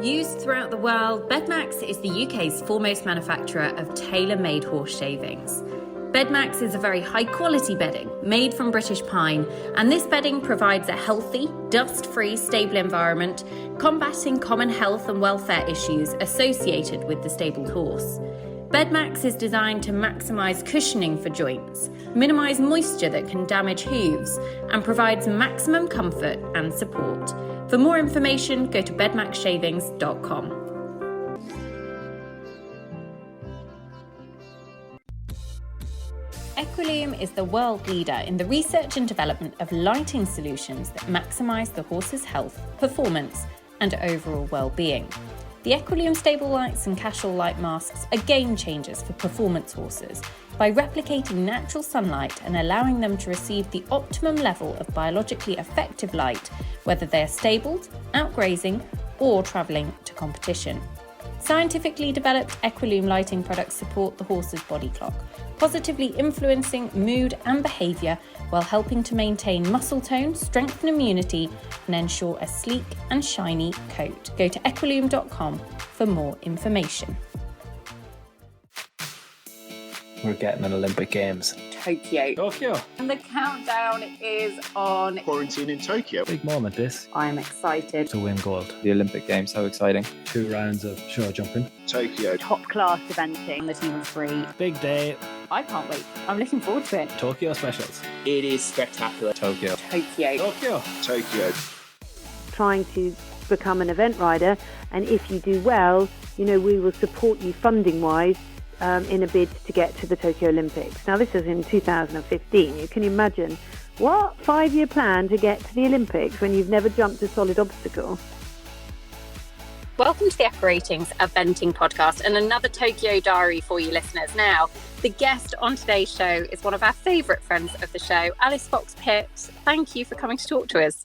Used throughout the world, Bedmax is the UK's foremost manufacturer of tailor-made horse shavings. Bedmax is a very high-quality bedding made from British pine, and this bedding provides a healthy, dust-free, stable environment, combating common health and welfare issues associated with the stabled horse. Bedmax is designed to maximise cushioning for joints, minimise moisture that can damage hooves, and provides maximum comfort and support. For more information, go to bedmaxshavings.com. Equilume is the world leader in the research and development of lighting solutions that maximise the horse's health, performance, and overall well-being. The Equilume stable lights and casual light masks are game changers for performance horses by replicating natural sunlight and allowing them to receive the optimum level of biologically effective light, whether they are stabled, out grazing, or travelling to competition. Scientifically developed Equilume lighting products support the horse's body clock, positively influencing mood and behaviour while helping to maintain muscle tone, strengthen immunity, and ensure a sleek and shiny coat. Go to equilume.com for more information. We're getting an Olympic Games. Tokyo. And the countdown is on. Quarantine in Tokyo. Big moment this. I'm excited. To win gold. The Olympic Games, how exciting. 2 rounds of show jumping. Tokyo. Top class eventing. The team of 3. Big day. I can't wait. I'm looking forward to it. Tokyo specials. It is spectacular. Tokyo. Tokyo. Trying to become an event rider, and if you do well, we will support you funding wise in a bid to get to the Tokyo Olympics. Now this is in 2015. You can imagine what 5-year plan to get to the Olympics when you've never jumped a solid obstacle. Welcome to the Ratings Eventing Podcast and another Tokyo Diary for you listeners. Now, the guest on today's show is one of our favourite friends of the show, Alice Fox-Pitt. Thank you for coming to talk to us.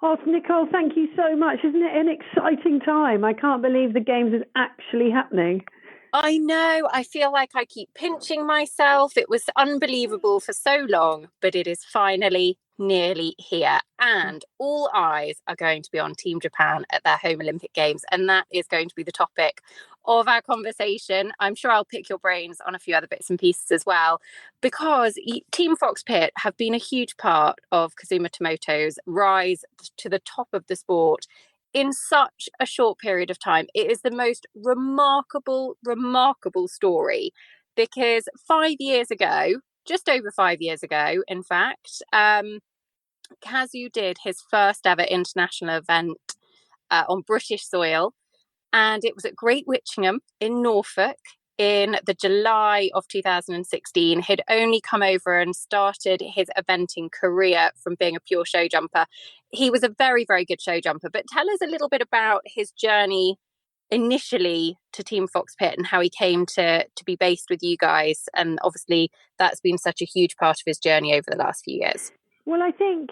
Oh, Nicole, thank you so much. Isn't it an exciting time? I can't believe the Games is actually happening. I know. I feel like I keep pinching myself. It was unbelievable for so long, but it is finally nearly here. And all eyes are going to be on Team Japan at their home Olympic Games. And that is going to be the topic of our conversation. I'm sure I'll pick your brains on a few other bits and pieces as well, because Team Fox-Pitt have been a huge part of Kazuma Tomoto's rise to the top of the sport in such a short period of time. It is the most remarkable story, because 5 years ago, just over 5 years ago, in fact, Kazu did his first ever international event on British soil, and it was at Great Witchingham in Norfolk in the July of 2016. He'd only come over and started his eventing career from being a pure show jumper. He was a very, very good show jumper. But tell us a little bit about his journey initially to Team Fox-Pitt and how he came to be based with you guys. And obviously that's been such a huge part of his journey over the last few years. Well, I think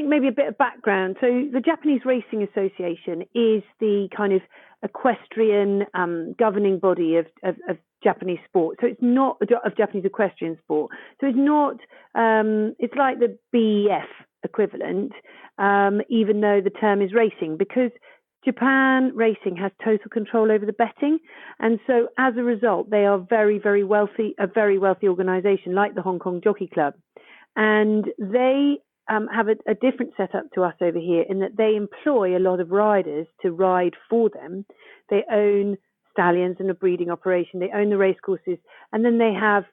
maybe a bit of background. So the Japanese Racing Association is the kind of equestrian governing body of Japanese sport. So it's not of Japanese equestrian sport. So it's not. It's like the BEF equivalent, even though the term is racing, because Japan Racing has total control over the betting, and so as a result, they are very, very wealthy. A very wealthy organisation like the Hong Kong Jockey Club, and they have a different setup to us over here in that they employ a lot of riders to ride for them. They own stallions and a breeding operation. They own the race courses, and then they have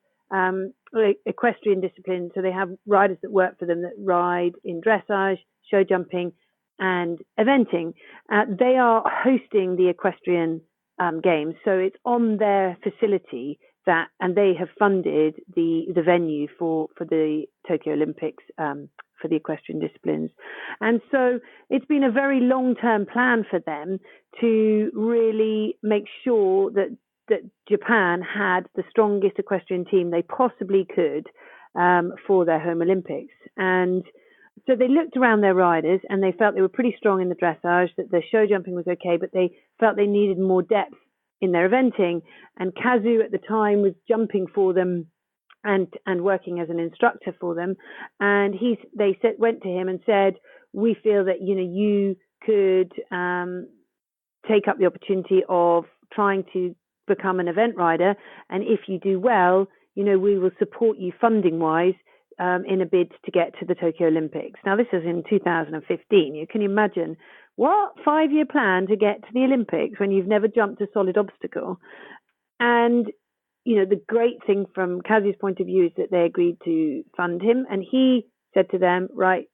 equestrian disciplines. So they have riders that work for them that ride in dressage, show jumping, and eventing. They are hosting the equestrian games, so it's on their facility that, and they have funded the venue for the Tokyo Olympics for the equestrian disciplines. And so it's been a very long-term plan for them to really make sure that Japan had the strongest equestrian team they possibly could for their home Olympics. And so they looked around their riders and they felt they were pretty strong in the dressage, that the show jumping was okay, but they felt they needed more depth in their eventing. And Kazu at the time was jumping for them and working as an instructor for them. And they went to him and said, we feel that, you could take up the opportunity of trying to become an event rider. And if you do well, we will support you funding-wise in a bid to get to the Tokyo Olympics. Now, this is in 2015. You can imagine what 5-year plan to get to the Olympics when you've never jumped a solid obstacle. And, the great thing from Kazu's point of view is that they agreed to fund him. And he said to them, right,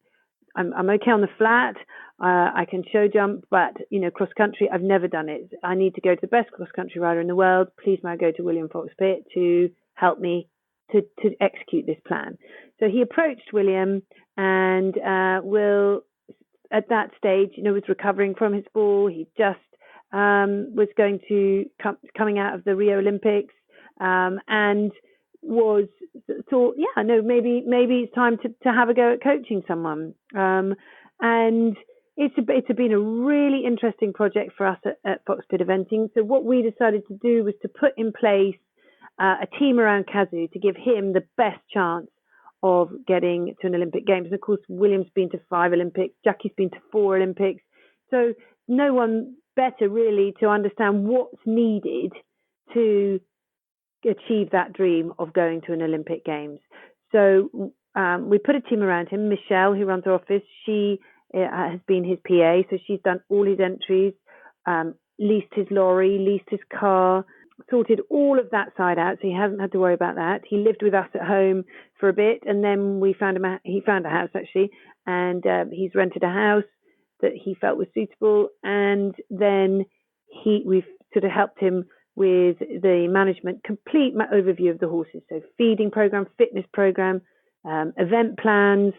I'm okay on the flat. I can show jump, but, cross country, I've never done it. I need to go to the best cross country rider in the world. Please may I go to William Fox-Pitt to help me to execute this plan. So he approached William, and Will, at that stage, was recovering from his fall. He just was going to coming out of the Rio Olympics, and thought, maybe it's time to have a go at coaching someone. And it's been a really interesting project for us at Fox-Pitt Eventing. So what we decided to do was to put in place a team around Kazu to give him the best chance of getting to an Olympic Games. And of course, William's been to 5 Olympics, Jackie's been to 4 Olympics. So no one better really to understand what's needed to achieve that dream of going to an Olympic Games. So we put a team around him. Michelle, who runs our office, she has been his PA. So she's done all his entries, leased his lorry, leased his car, sorted all of that side out, so he hasn't had to worry about that. He lived with us at home for a bit, and then he found a house actually, and he's rented a house that he felt was suitable, and then we've sort of helped him with the management, complete overview of the horses, so feeding program, fitness program, event plans,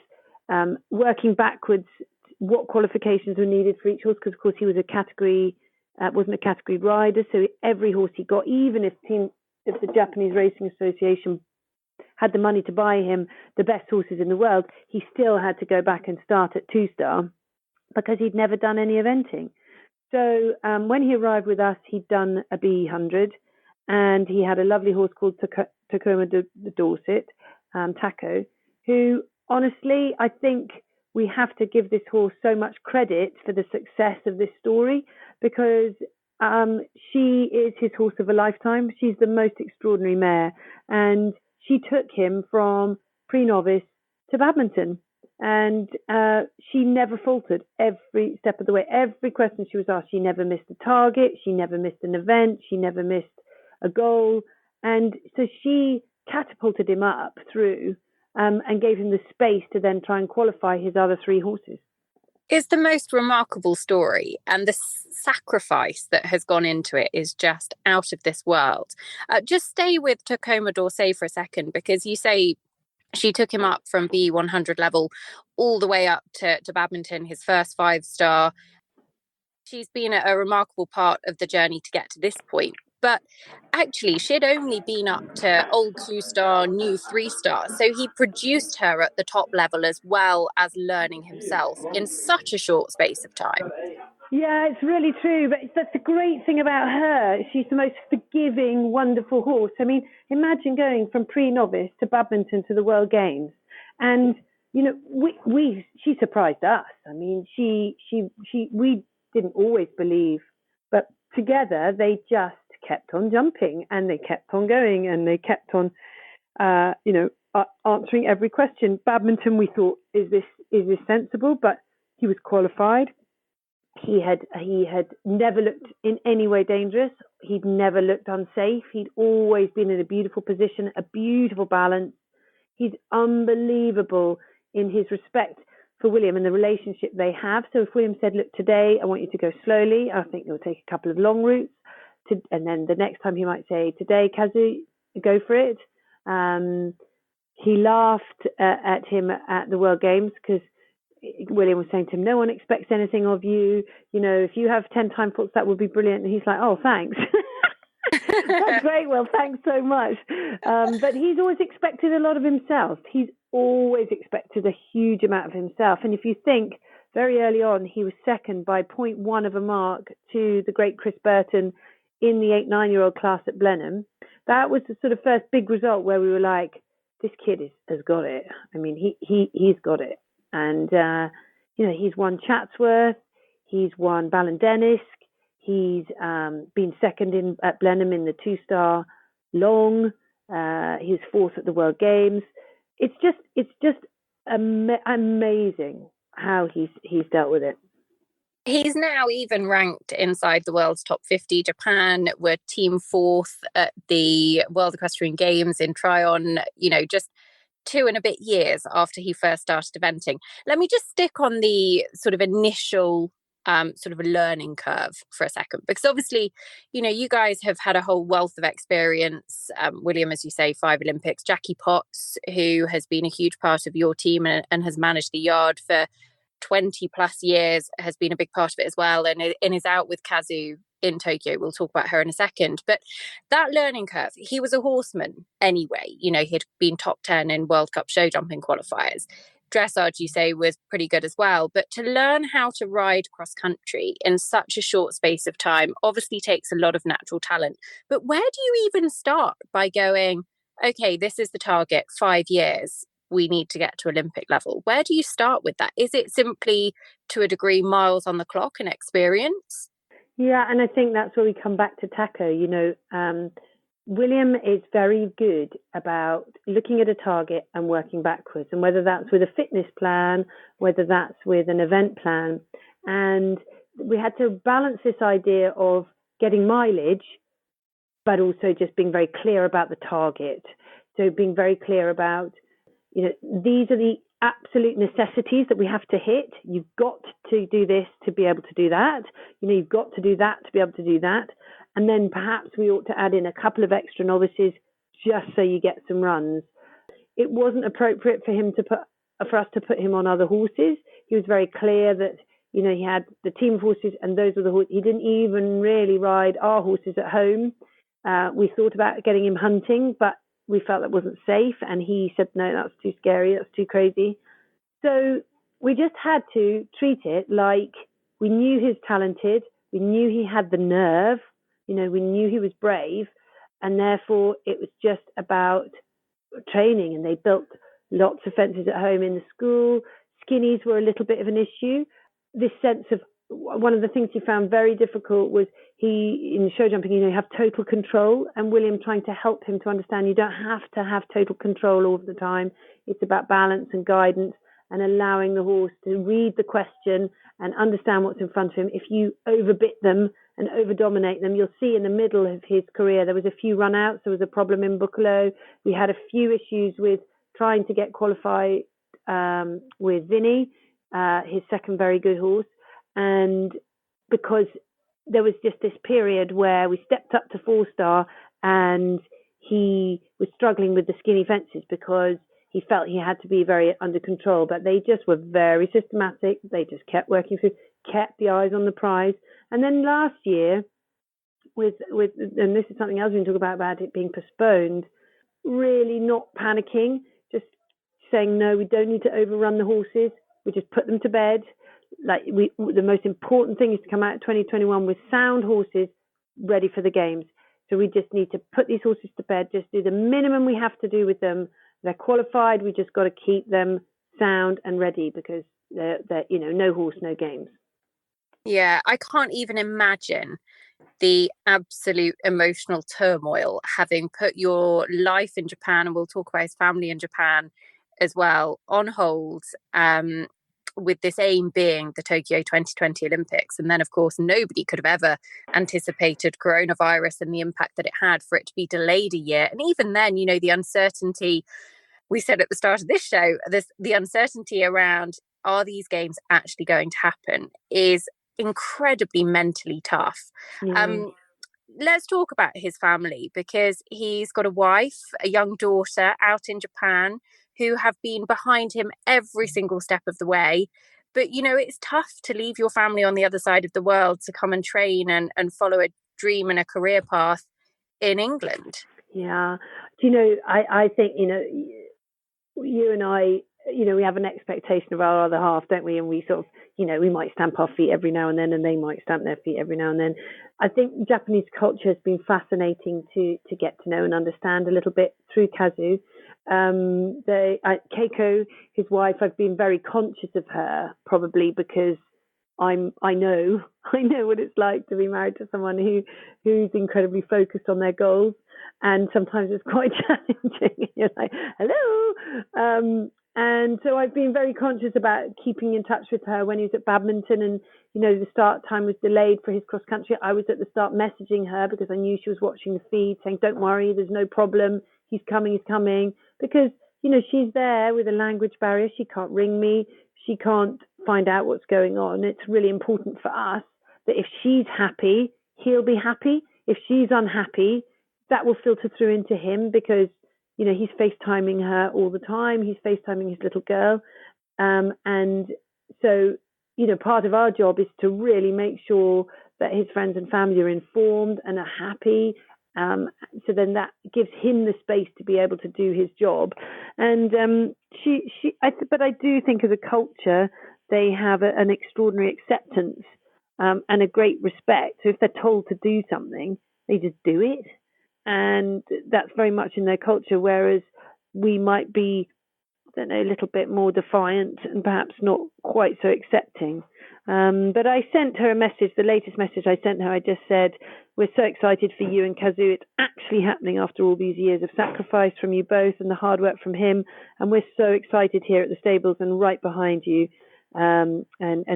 working backwards, what qualifications were needed for each horse, because of course he was wasn't a category rider, so every horse he got, even if the Japanese Racing Association had the money to buy him the best horses in the world, he still had to go back and start at 2-star because he'd never done any eventing. So when he arrived with us, he'd done a B100, and he had a lovely horse called Tacoma Dorset, Taco, who honestly, I think we have to give this horse so much credit for the success of this story, because she is his horse of a lifetime. She's the most extraordinary mare, and she took him from pre-novice to badminton, and she never faltered every step of the way. Every question she was asked, she never missed a target, she never missed an event, she never missed a goal, and so she catapulted him up through and gave him the space to then try and qualify his other 3 horses. It's the most remarkable story, and the sacrifice that has gone into it is just out of this world. Just stay with Tacoma Dorset for a second, because you say she took him up from B100 level all the way up to badminton, his first 5-star. She's been a remarkable part of the journey to get to this point. But actually, she'd only been up to old 2-star, new 3-star. So he produced her at the top level as well as learning himself in such a short space of time. Yeah, it's really true. But that's the great thing about her. She's the most forgiving, wonderful horse. I mean, imagine going from pre-novice to badminton to the World Games. And, she surprised us. I mean, we didn't always believe, but together they just kept on jumping, and they kept on going, and they kept on, answering every question. Badminton, we thought, is this sensible? But he was qualified. He had never looked in any way dangerous. He'd never looked unsafe. He'd always been in a beautiful position, a beautiful balance. He's unbelievable in his respect for William and the relationship they have. So if William said, look, today I want you to go slowly, I think you'll take a couple of long routes. And then the next time he might say, today, Kazu, go for it. He laughed at him at the World Games, because William was saying to him, no one expects anything of you. If you have 10 time faults, that would be brilliant. And he's like, oh, thanks. That's great. Well, thanks so much. But he's always expected a lot of himself. He's always expected a huge amount of himself. And if you think, very early on, he was second by 0.1 of a mark to the great Chris Burton in the 8-9-year-old class at Blenheim. That was the sort of first big result where we were like, this kid has got it. I mean, he's got it. And, he's won Chatsworth. He's won Ballon d'Or. He's been second at Blenheim in the 2-star long. He's fourth at the World Games. It's just amazing how he's dealt with it. He's now even ranked inside the world's top 50. Japan were team fourth at the World Equestrian Games in Tryon, just 2 and a bit years after he first started eventing. Let me just stick on the sort of initial sort of a learning curve for a second, because obviously, you guys have had a whole wealth of experience. William, as you say, 5 Olympics. Jackie Potts, who has been a huge part of your team and has managed the yard for 20 plus years, has been a big part of it as well, and is out with Kazu in Tokyo. We'll talk about her in a second. But that learning curve, he was a horseman anyway. He'd been top 10 in World Cup show jumping qualifiers. Dressage, you say, was pretty good as well. But to learn how to ride cross country in such a short space of time obviously takes a lot of natural talent. But where do you even start by going, okay, this is the target, 5 years, we need to get to Olympic level? Where do you start with that? Is it simply, to a degree, miles on the clock and experience? Yeah, and I think that's where we come back to Taco. William is very good about looking at a target and working backwards, and whether that's with a fitness plan, whether that's with an event plan. And we had to balance this idea of getting mileage, but also just being very clear about the target. So being very clear about, these are the absolute necessities that we have to hit. You've got to do this to be able to do that. You've got to do that to be able to do that. And then perhaps we ought to add in a couple of extra novices just so you get some runs. It wasn't appropriate for us to put him on other horses. He was very clear that, he had the team horses and those were the horses. He didn't even really ride our horses at home. We thought about getting him hunting, but we felt that wasn't safe. And he said, no, that's too scary. That's too crazy. So we just had to treat it like we knew he was talented. We knew he had the nerve. We knew he was brave, and therefore it was just about training. And they built lots of fences at home in the school. Skinnies were a little bit of an issue. This sense of, one of the things he found very difficult was in show jumping, you have total control, and William trying to help him to understand you don't have to have total control all the time. It's about balance and guidance and allowing the horse to read the question and understand what's in front of him. If you overbit them and over-dominate them, you'll see in the middle of his career, there was a few run-outs. There was a problem in Buccolo. We had a few issues with trying to get qualified with Vinny, his second very good horse. And because there was just this period where we stepped up to 4-star and he was struggling with the skinny fences because he felt he had to be very under control, but they just were very systematic. They just kept working through, kept the eyes on the prize. And then last year, with and this is something else we can talk about it being postponed, really not panicking, just saying, no, we don't need to overrun the horses. We just put them to bed. The most important thing is to come out of 2021 with sound horses ready for the games. So we just need to put these horses to bed, just do the minimum we have to do with them. They're qualified. We just got to keep them sound and ready, because they're no horse, no games. Yeah, I can't even imagine the absolute emotional turmoil having put your life in Japan, and we'll talk about his family in Japan as well, on hold, with this aim being the Tokyo 2020 Olympics. And then, of course, nobody could have ever anticipated coronavirus and the impact that it had for it to be delayed a year. And even then, the uncertainty, we said at the start of this show, the uncertainty around, are these games actually going to happen, is incredibly mentally tough. Yeah. Let's talk about his family, because he's got a wife, a young daughter out in Japan, who have been behind him every single step of the way. But, it's tough to leave your family on the other side of the world to come and train and follow a dream and a career path in England. Yeah. I think, you and I, we have an expectation of our other half, don't we? And we sort of, we might stamp our feet every now and then, and they might stamp their feet every now and then. I think Japanese culture has been fascinating to get to know and understand a little bit through Kazu. Keiko, his wife, I've been very conscious of her, probably because I know what it's like to be married to someone who's incredibly focused on their goals, and sometimes it's quite challenging. You're like, hello. And so I've been very conscious about keeping in touch with her when he was at badminton, and the start time was delayed for his cross country. I was at the start messaging her because I knew she was watching the feed, saying, "Don't worry, there's no problem. He's coming, because she's there with a language barrier. She can't ring me. She can't find out what's going on. It's really important for us that if she's happy, he'll be happy. If she's unhappy, that will filter through into him, because he's FaceTiming her all the time. He's FaceTiming his little girl. And so, part of our job is to really make sure that his friends and family are informed and are happy. So then that gives him the space to be able to do his job. And but I do think as a culture, they have an extraordinary acceptance and a great respect. So if they're told to do something, they just do it. And that's very much in their culture, whereas we might be, I don't know, a little bit more defiant and perhaps not quite so accepting. But I sent her a message, the latest message I sent her, I just said, "We're so excited for you and Kazu. It's actually happening after all these years of sacrifice from you both and the hard work from him. And we're so excited here at the stables and right behind you. And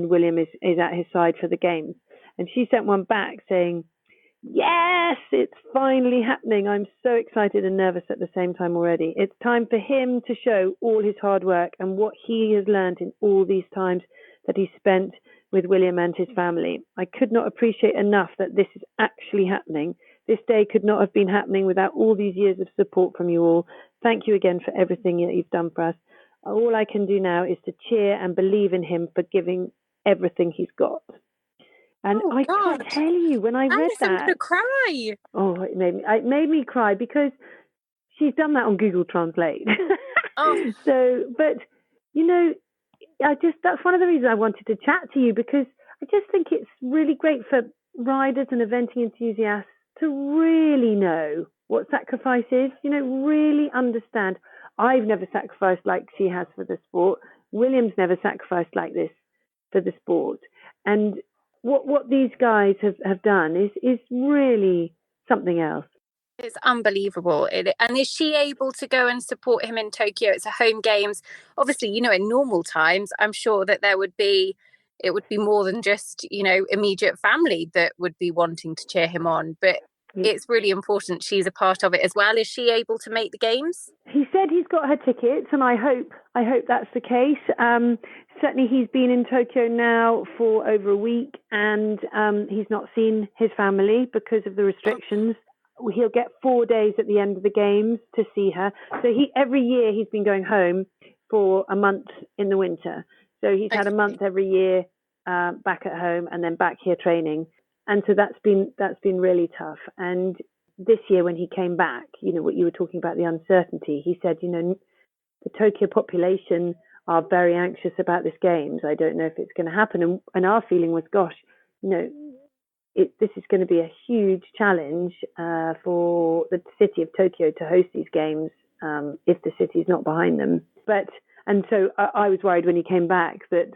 William is at his side for the games." And she sent one back saying, "Yes, it's finally happening. I'm so excited and nervous at the same time already. It's time for him to show all his hard work and what he has learned in all these times that he spent with William and his family. I could not appreciate enough that this is actually happening. This day could not have been happening without all these years of support from you all. Thank you again for everything that you've done for us. All I can do now is to cheer and believe in him for giving everything he's got." And I can't tell you, when I read that, I'm going to cry. Oh, it made me cry, because she's done that on Google Translate. Oh. So, but that's one of the reasons I wanted to chat to you, because I just think it's really great for riders and eventing enthusiasts to really know what sacrifice is. Really understand. I've never sacrificed like she has for the sport. William's never sacrificed like this for the sport, and what these guys have done is really something else. It's unbelievable. And is she able to go and support him in Tokyo? It's a home games. Obviously, in normal times, I'm sure that it would be more than just, immediate family that would be wanting to cheer him on. But it's really important she's a part of it as well. Is she able to make the games? He said he's got her tickets, and I hope that's the case. Certainly he's been in Tokyo now for over a week, and he's not seen his family because of the restrictions. He'll get 4 days at the end of the games to see her. So every year he's been going home for a month in the winter. So he's had a month every year back at home and then back here training. And so that's been really tough. And this year when he came back, what you were talking about, the uncertainty, he said, the Tokyo population are very anxious about this games. I don't know if it's going to happen. And our feeling was, gosh, this is going to be a huge challenge for the city of Tokyo to host these games if the city is not behind them. And so I was worried when he came back that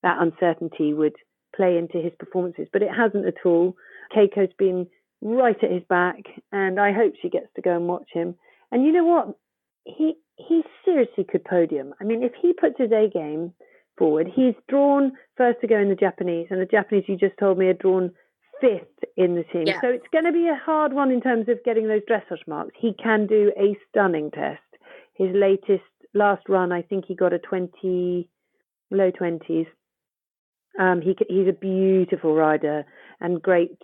uncertainty would play into his performances, but it hasn't at all. Keiko's been right at his back, and I hope she gets to go and watch him. And you know what? He seriously could podium. I mean, if he puts his A game forward, he's drawn first to go in the Japanese, and the Japanese, you just told me, are drawn 5th in the team. Yeah. So it's going to be a hard one in terms of getting those dressage marks. He can do a stunning test. His last run, I think he got a 20, low 20s. He's a beautiful rider and great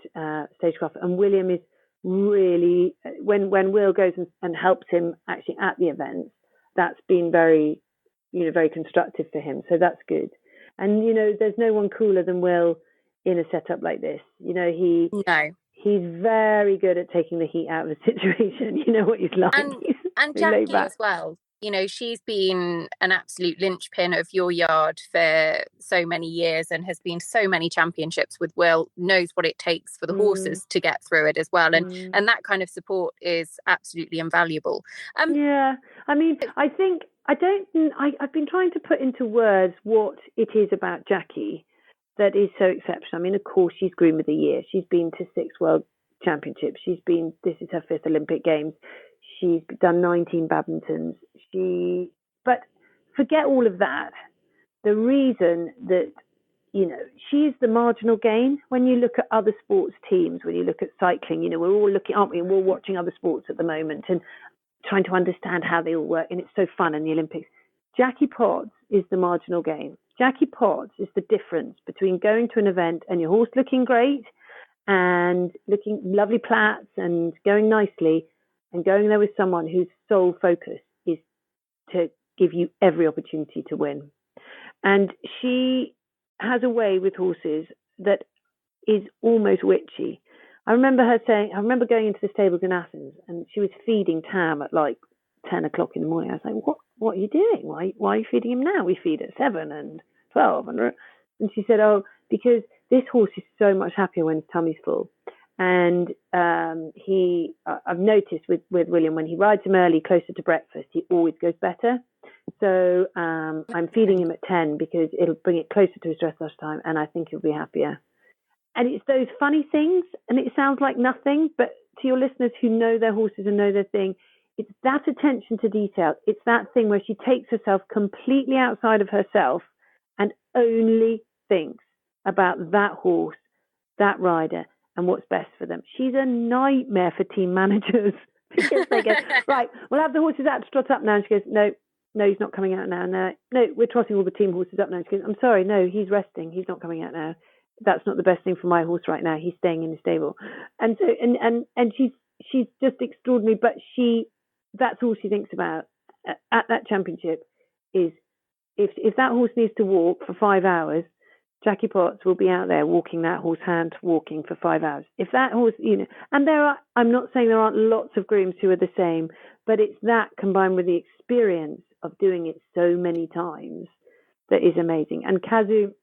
stagecraft. And William is really, when Will goes and helps him actually at the events, that's been very, very constructive for him. So that's good. And, there's no one cooler than Will in a setup like this. He's very good at taking the heat out of a situation. You know what he's like. And Jackie as well. She's been an absolute linchpin of your yard for so many years and has been so many championships with Will, knows what it takes for the horses to get through it as well. And that kind of support is absolutely invaluable. Yeah, I mean, I've been trying to put into words what it is about Jackie that is so exceptional. I mean, of course, she's Groom of the Year. She's been to 6 World Championships. This is her 5th Olympic Games. She's done 19 badmintons. But forget all of that. The reason that, she's the marginal gain. When you look at other sports teams, when you look at cycling, we're all looking, aren't we? And we're watching other sports at the moment and trying to understand how they all work. And it's so fun in the Olympics. Jackie Potts is the marginal gain. Jackie Potts is the difference between going to an event and your horse looking great and looking lovely plaits and going nicely, and going there with someone whose sole focus is to give you every opportunity to win. And she has a way with horses that is almost witchy. I remember going into the stables in Athens, and she was feeding Tam at like 10 o'clock in the morning. I was like, what are you doing? Why are you feeding him now? We feed at 7 and 12. And she said, oh, because this horse is so much happier when his tummy's full. And I've noticed with William, when he rides him early, closer to breakfast, he always goes better. So I'm feeding him at 10 because it'll bring it closer to his dressage time, and I think he'll be happier. And it's those funny things, and it sounds like nothing, but to your listeners who know their horses and know their thing, it's that attention to detail. It's that thing where she takes herself completely outside of herself and only thinks about that horse, that rider, and what's best for them. She's a nightmare for team managers because they go, right, we'll have the horses out to trot up now. And she goes, no, he's not coming out now. No, we're trotting all the team horses up now. And she goes, I'm sorry, no, he's resting. He's not coming out now. That's not the best thing for my horse right now. He's staying in the stable. And so, and she's just extraordinary, but that's all she thinks about at that championship is if that horse needs to walk for 5 hours, Jackie Potts will be out there walking that horse, hand walking for 5 hours. If that horse, and I'm not saying there aren't lots of grooms who are the same, but it's that combined with the experience of doing it so many times that is amazing. And Kazu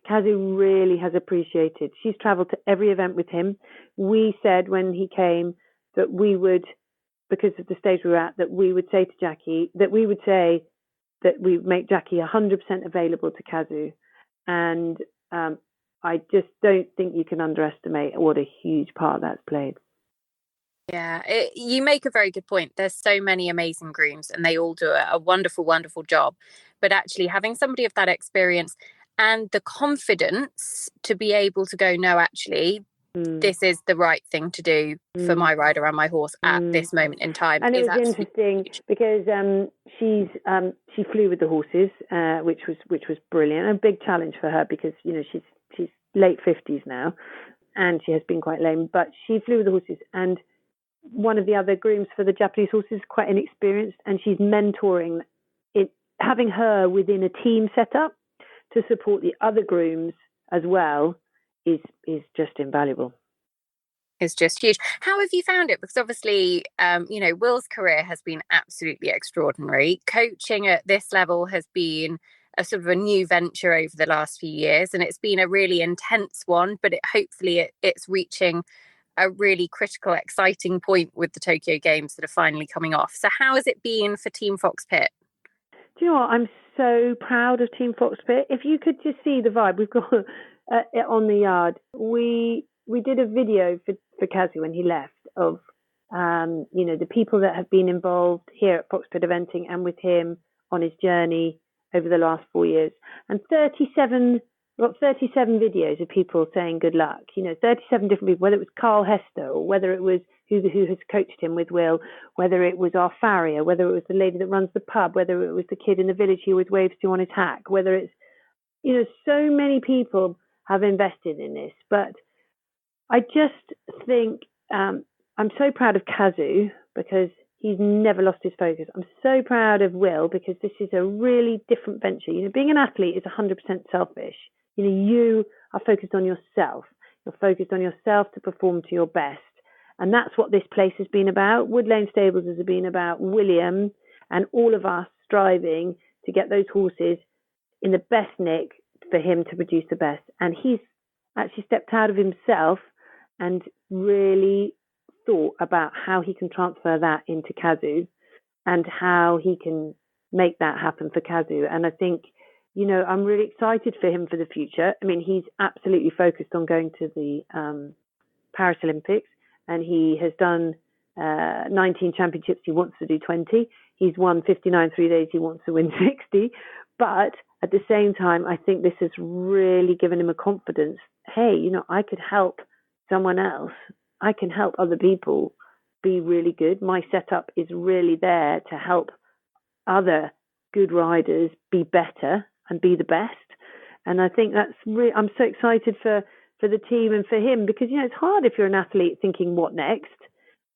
really has appreciated. She's traveled to every event with him. We said when he came that we would, because of the stage we were at, that we would say to Jackie, that we would make Jackie 100% available to Kazu. And I just don't think you can underestimate what a huge part that's played. Yeah, you make a very good point. There's so many amazing grooms and they all do a wonderful, wonderful job. But actually having somebody of that experience and the confidence to be able to go, no, actually, this is the right thing to do for my rider and my horse at this moment in time. And it was interesting because she flew with the horses, which was brilliant. A big challenge for her because she's late 50s now, and she has been quite lame. But she flew with the horses, and one of the other grooms for the Japanese horses is quite inexperienced, and she's mentoring it, having her within a team setup to support the other grooms as well is just invaluable. It's just huge. How have you found it? Because obviously, Will's career has been absolutely extraordinary. Coaching at this level has been a sort of a new venture over the last few years, and it's been a really intense one, but hopefully it's reaching a really critical, exciting point with the Tokyo Games that are finally coming off. So how has it been for Team Fox-Pitt? Do you know what? I'm so proud of Team Fox-Pitt. If you could just see the vibe we've got on the yard. We did a video for Kazu when he left of the people that have been involved here at Fox-Pitt Eventing and with him on his journey over the last 4 years. And 37 videos of people saying good luck. 37 different people, whether it was Carl Hester or whether it was who has coached him with Will, whether it was our farrier, whether it was the lady that runs the pub, whether it was the kid in the village he always waves to on his hack, whether it's, so many people have invested in this. But I just think I'm so proud of Kazu because he's never lost his focus. I'm so proud of Will because this is a really different venture. Being an athlete is 100% selfish. You are focused on yourself. You're focused on yourself to perform to your best. And that's what this place has been about. Wood Lane Stables has been about William and all of us striving to get those horses in the best nick for him to produce the best. And he's actually stepped out of himself and really thought about how he can transfer that into Kazu and how he can make that happen for Kazu. And I think I'm really excited for him for the future. I mean, he's absolutely focused on going to the Paris Olympics, and he has done 19 championships. He wants to do 20. He's won 59 3 days. He wants to win 60. But at the same time, I think this has really given him a confidence. Hey, I could help someone else. I can help other people be really good. My setup is really there to help other good riders be better and be the best. And I think that's I'm so excited for the team and for him, because it's hard if you're an athlete thinking what next.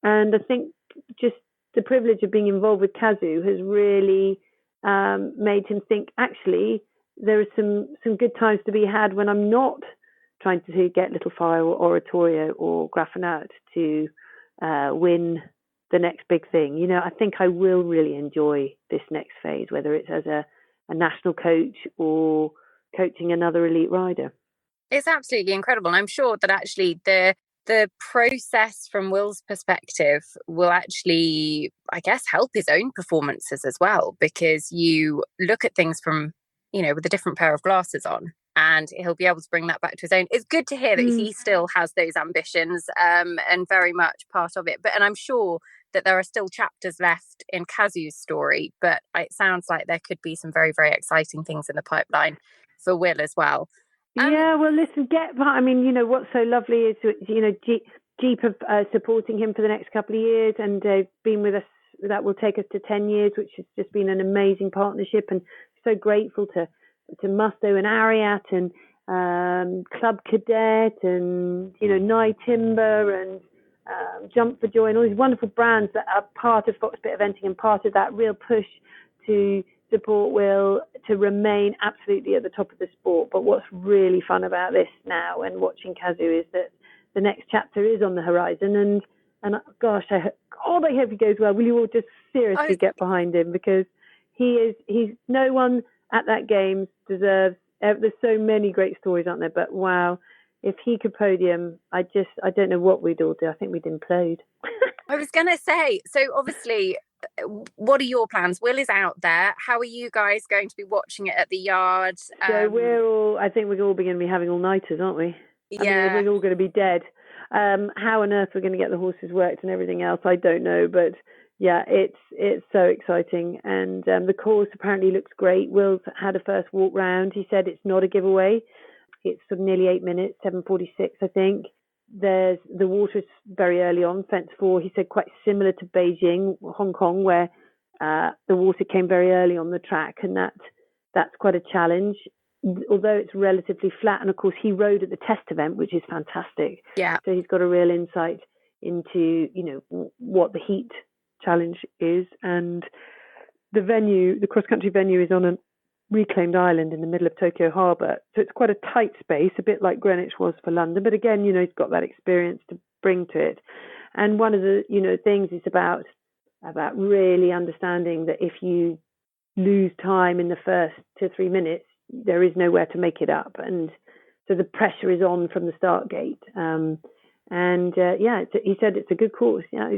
And I think just the privilege of being involved with Kazu has really made him think, actually there are some good times to be had when I'm not trying to get Little Fire or Oratorio or Grafenaut to win the next big thing. I think I will really enjoy this next phase, whether it's as a national coach or coaching another elite rider. It's absolutely incredible. And I'm sure that actually the process from Will's perspective will actually, I guess, help his own performances as well, because you look at things from, with a different pair of glasses on, and he'll be able to bring that back to his own. It's good to hear that he still has those ambitions and very much part of it. And I'm sure that there are still chapters left in Kazu's story, but it sounds like there could be some very, very exciting things in the pipeline for Will as well. Yeah, well, listen, what's so lovely is, Jeep are supporting him for the next couple of years, and they've been with us. That will take us to 10 years, which has just been an amazing partnership, and so grateful to Musto and Ariat and Club Cadet and, Nye Timber and Jump for Joy and all these wonderful brands that are part of Fox-Pitt Eventing and part of that real push to support Will to remain absolutely at the top of the sport. But what's really fun about this now and watching Kazu is that the next chapter is on the horizon, and gosh, I hope he goes well. Will you all just seriously get behind him, because he's no one at that Games deserves. There's so many great stories, aren't there? But wow, if he could podium, I don't know what we'd all do. I think we'd implode. I was going to say, so obviously, what are your plans? Will is out there. How are you guys going to be watching it at the yard? So I think we're all going to be having all-nighters, aren't we? Yeah. We're all going to be dead. How on earth we're going to get the horses worked and everything else, I don't know. But yeah, it's so exciting. And the course apparently looks great. Will's had a first walk round. He said it's not a giveaway. It's sort of nearly 8 minutes, 7:46, I think. The water's very early on, fence 4. He said quite similar to Beijing, Hong Kong, where the water came very early on the track, and that's quite a challenge. Although it's relatively flat, and of course he rode at the test event, which is fantastic. Yeah. So he's got a real insight into what the heat challenge is, and the cross-country venue is on a reclaimed island in the middle of Tokyo Harbour, so it's quite a tight space, a bit like Greenwich was for London. But again, he's got that experience to bring to it. And one of the things is about really understanding that if you lose time in the first 2 or 3 minutes, there is nowhere to make it up, and so the pressure is on from the start gate. He said it's a good course. Yeah,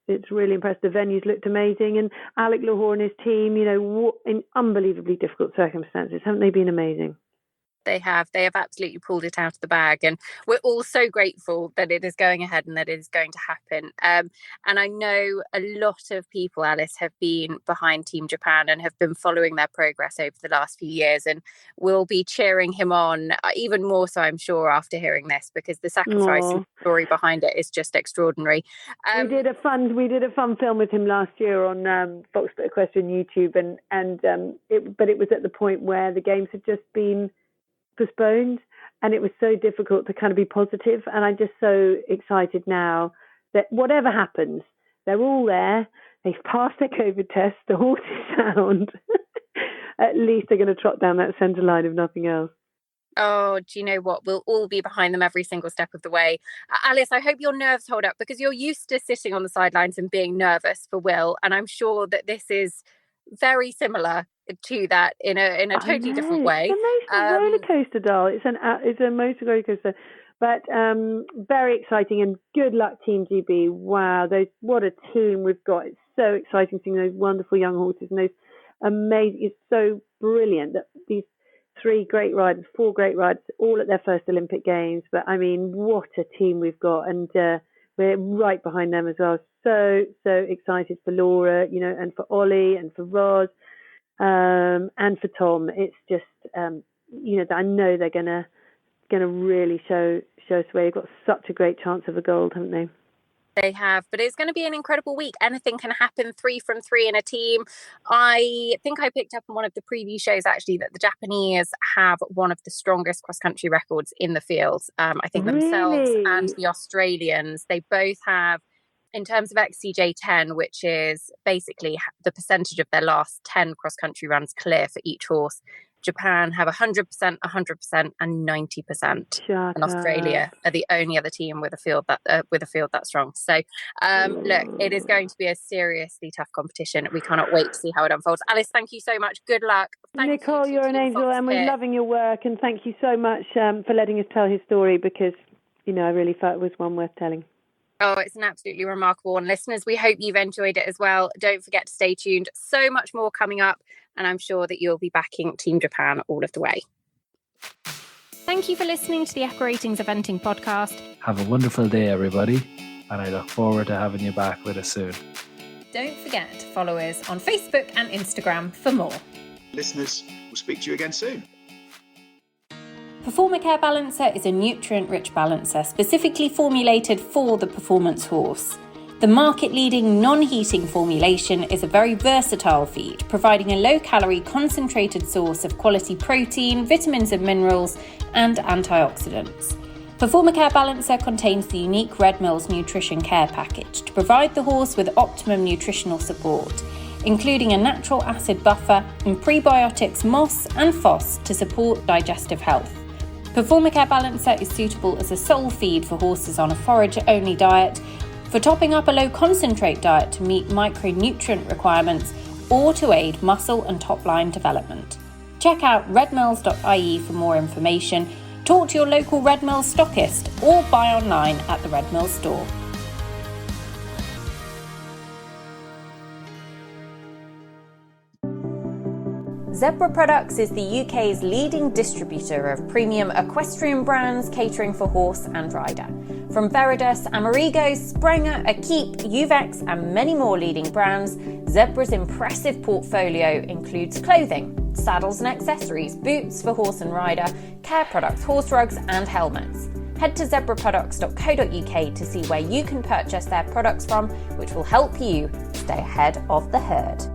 it's really impressed. The venues looked amazing, and Alec Lahore and his team, in unbelievably difficult circumstances, haven't they been amazing? They have absolutely pulled it out of the bag, and we're all so grateful that it is going ahead and that it is going to happen. And I know a lot of people, Alice, have been behind Team Japan and have been following their progress over the last few years, and will be cheering him on even more so, I'm sure, after hearing this, because the sacrifice and story behind it is just extraordinary. We did a fun film with him last year on Fox-Pitt Equestrian YouTube, but it was at the point where the Games had just been postponed, and it was so difficult to kind of be positive. And I'm just so excited now that whatever happens, they're all there. They've passed their COVID test. The horse is sound. At least they're going to trot down that centre line, if nothing else. Oh, do you know what? We'll all be behind them every single step of the way. Alice, I hope your nerves hold up, because you're used to sitting on the sidelines and being nervous for Will, and I'm sure that this is very similar to that in a totally different way. It's a roller coaster, doll. It's a motor roller coaster, but very exciting. And good luck, Team GB. Wow, what a team we've got! It's so exciting seeing those wonderful young horses and those amazing. It's so brilliant that these 4 great riders, all at their first Olympic Games. But I mean, what a team we've got, and we're right behind them as well. So excited for Laura, and for Ollie, and for Roz, and for Tom. It's just, I know they're gonna really show us where. They've got such a great chance of a gold, haven't they? They have, but it's going to be an incredible week. Anything can happen. 3 from 3 in a team. I think I picked up on one of the preview shows actually that the Japanese have one of the strongest cross-country records in the field. I think themselves and the Australians, they both have, in terms of XCJ10, which is basically the percentage of their last 10 cross-country runs clear for each horse. Japan have 100%, 100%, and 90%. And Australia are the only other team with a field that strong. So, look, it is going to be a seriously tough competition. We cannot wait to see how it unfolds. Alice, thank you so much. Good luck. Nicole, you're an angel, and we're loving your work. And thank you so much for letting us tell his story, because, I really felt it was one worth telling. Oh, it's an absolutely remarkable one. Listeners, we hope you've enjoyed it as well. Don't forget to stay tuned. So much more coming up, and I'm sure that you'll be backing Team Japan all of the way. Thank you for listening to the Equa Ratings Eventing podcast. Have a wonderful day, everybody, and I look forward to having you back with us soon. Don't forget to follow us on Facebook and Instagram for more. Listeners, we'll speak to you again soon. Performer Care Balancer is a nutrient-rich balancer specifically formulated for the performance horse. The market-leading non-heating formulation is a very versatile feed, providing a low-calorie concentrated source of quality protein, vitamins and minerals, and antioxidants. Performer Care Balancer contains the unique Red Mills Nutrition Care Package to provide the horse with optimum nutritional support, including a natural acid buffer and prebiotics MOS and FOS to support digestive health. Performer Care Balancer is suitable as a sole feed for horses on a forage-only diet, for topping up a low-concentrate diet to meet micronutrient requirements, or to aid muscle and top-line development. Check out redmills.ie for more information, talk to your local Red Mills stockist, or buy online at the Red Mills store. Zebra Products is the UK's leading distributor of premium equestrian brands catering for horse and rider. From Veridus, Amerigo, Sprenger, Akeep, Uvex and many more leading brands, Zebra's impressive portfolio includes clothing, saddles and accessories, boots for horse and rider, care products, horse rugs and helmets. Head to zebraproducts.co.uk to see where you can purchase their products from, which will help you stay ahead of the herd.